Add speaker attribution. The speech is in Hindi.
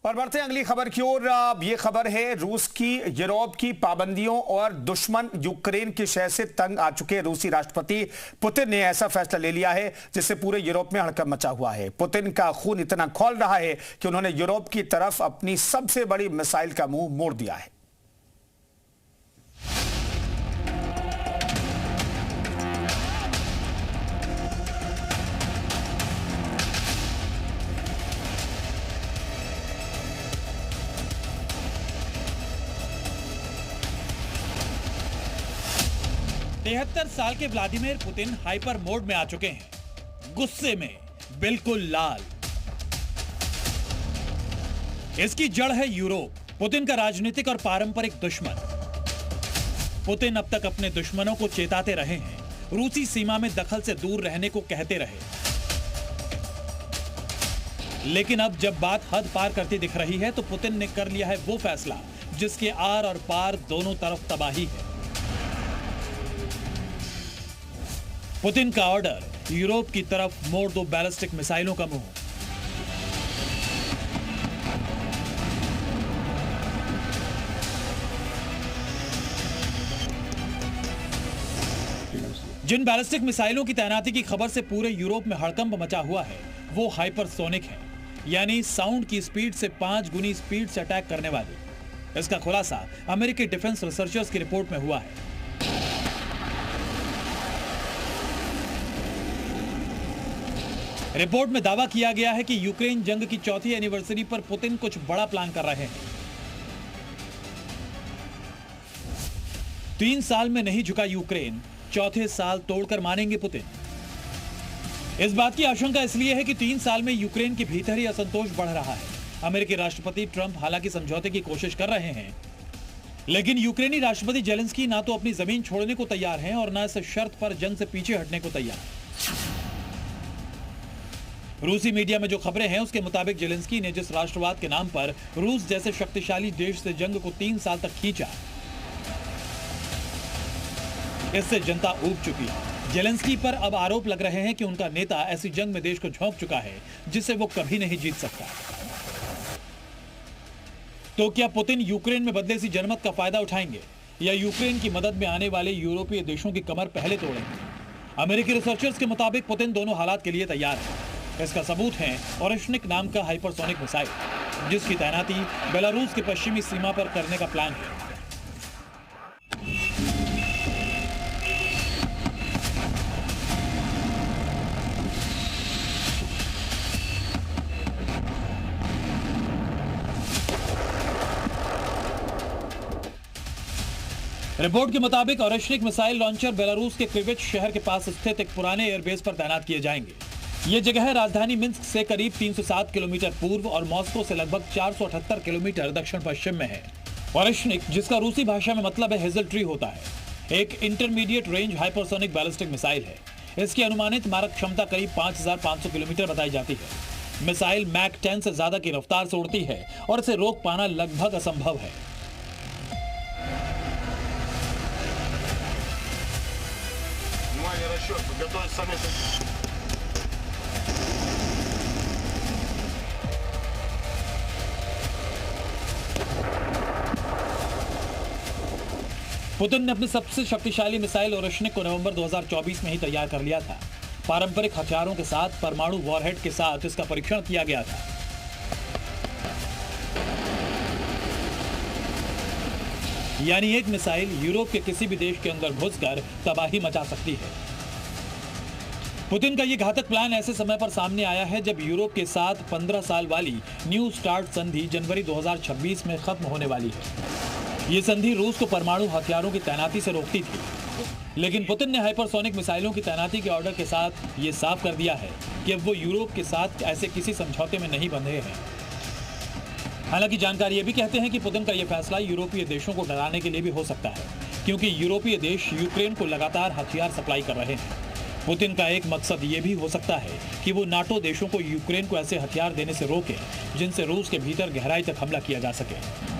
Speaker 1: और बढ़ते हैं अगली खबर की ओर। ये खबर है रूस की यूरोप की पाबंदियों और दुश्मन यूक्रेन के शहर से तंग आ चुके रूसी राष्ट्रपति पुतिन ने ऐसा फैसला ले लिया है जिससे पूरे यूरोप में हड़कंप मचा हुआ है। पुतिन का खून इतना खौल रहा है कि उन्होंने यूरोप की तरफ अपनी सबसे बड़ी मिसाइल का मुंह मोड़ दिया है।
Speaker 2: 73 साल के व्लादिमीर पुतिन हाइपर मोड में आ चुके हैं, गुस्से में, बिल्कुल लाल। इसकी जड़ है यूरोप, पुतिन का राजनीतिक और पारंपरिक दुश्मन। पुतिन अब तक अपने दुश्मनों को चेताते रहे हैं, रूसी सीमा में दखल से दूर रहने को कहते रहे, लेकिन अब जब बात हद पार करती दिख रही है तो पुतिन ने कर लिया है वो फैसला जिसके आर और पार दोनों तरफ तबाही है। पुतिन का ऑर्डर, यूरोप की तरफ मोड़ दो बैलिस्टिक मिसाइलों का मुंह। जिन बैलिस्टिक मिसाइलों की तैनाती की खबर से पूरे यूरोप में हड़कंप मचा हुआ है वो हाइपरसोनिक है, यानी साउंड की स्पीड से 5 गुनी स्पीड से अटैक करने वाली। इसका खुलासा अमेरिकी डिफेंस रिसर्चर्स की रिपोर्ट में हुआ है। रिपोर्ट में दावा किया गया है कि यूक्रेन जंग की चौथी एनिवर्सरी पर पुतिन कुछ बड़ा प्लान कर रहे हैं। 3 साल में नहीं झुका यूक्रेन, चौथे साल तोड़कर मानेंगे पुतिन। इस बात की आशंका इसलिए है कि 3 साल में यूक्रेन के भीतर ही असंतोष बढ़ रहा है। अमेरिकी राष्ट्रपति ट्रंप हालांकि समझौते की कोशिश कर रहे हैं, लेकिन यूक्रेनी राष्ट्रपति जेलेंस्की ना तो अपनी जमीन छोड़ने को तैयार हैं और ना इस शर्त पर जंग से पीछे हटने को तैयार। रूसी मीडिया में जो खबरें हैं उसके मुताबिक जेलेंस्की ने जिस राष्ट्रवाद के नाम पर रूस जैसे शक्तिशाली देश से जंग को 3 साल तक खींचा, इससे जनता ऊब चुकी है। जेलेंस्की पर अब आरोप लग रहे हैं कि उनका नेता ऐसी जंग में देश को झोंक चुका है जिसे वो कभी नहीं जीत सकता। तो क्या पुतिन यूक्रेन में बदले सी जनमत का फायदा उठाएंगे या यूक्रेन की मदद में आने वाले यूरोपीय देशों की कमर पहले तोड़ेंगे? अमेरिकी रिसर्चर्स के मुताबिक पुतिन दोनों हालात के लिए तैयार है। इसका सबूत है ओरेश्निक नाम का हाइपरसोनिक मिसाइल, जिसकी तैनाती बेलारूस की पश्चिमी सीमा पर करने का प्लान है। रिपोर्ट के मुताबिक ओरेश्निक मिसाइल लॉन्चर बेलारूस के क्रिविच शहर के पास स्थित एक पुराने एयरबेस पर तैनात किए जाएंगे। ये जगह राजधानी मिन्स्क से करीब 307 किलोमीटर पूर्व और मॉस्को से लगभग 478 किलोमीटर दक्षिण पश्चिम में है। ओरेश्निक, जिसका रूसी भाषा में मतलब है हेजल ट्री होता है, एक intermediate range hypersonic ballistic missile है। इसकी अनुमानित मारक क्षमता करीब 5500 किलोमीटर बताई जाती है। मिसाइल मैक 10 से ज्यादा की रफ्तार से उड़ती है और इसे रोक पाना लगभग असंभव है। पुतिन ने अपनी सबसे शक्तिशाली मिसाइल ओरेश्निक को नवंबर 2024 में ही तैयार कर लिया था। पारंपरिक हथियारों के साथ, परमाणु वॉरहेड के साथ इसका परीक्षण किया गया था। यानी एक मिसाइल यूरोप के किसी भी देश के अंदर घुसकर तबाही मचा सकती है। पुतिन का यह घातक प्लान ऐसे समय पर सामने आया है जब यूरोप के साथ 15 साल वाली न्यू स्टार्ट संधि जनवरी 2026 में खत्म होने वाली है। ये संधि रूस को परमाणु हथियारों की तैनाती से रोकती थी, लेकिन पुतिन ने हाइपरसोनिक मिसाइलों की तैनाती के ऑर्डर के साथ ये साफ कर दिया है कि अब वो यूरोप के साथ ऐसे किसी समझौते में नहीं बंधे हैं। हालांकि जानकार ये भी कहते हैं कि पुतिन का ये फैसला यूरोपीय देशों को डराने के लिए भी हो सकता है, क्योंकि यूरोपीय देश यूक्रेन को लगातार हथियार सप्लाई कर रहे हैं। पुतिन का एक मकसद ये भी हो सकता है कि वो नाटो देशों को यूक्रेन को ऐसे हथियार देने से रोके जिनसे रूस के भीतर गहराई तक हमला किया जा सके।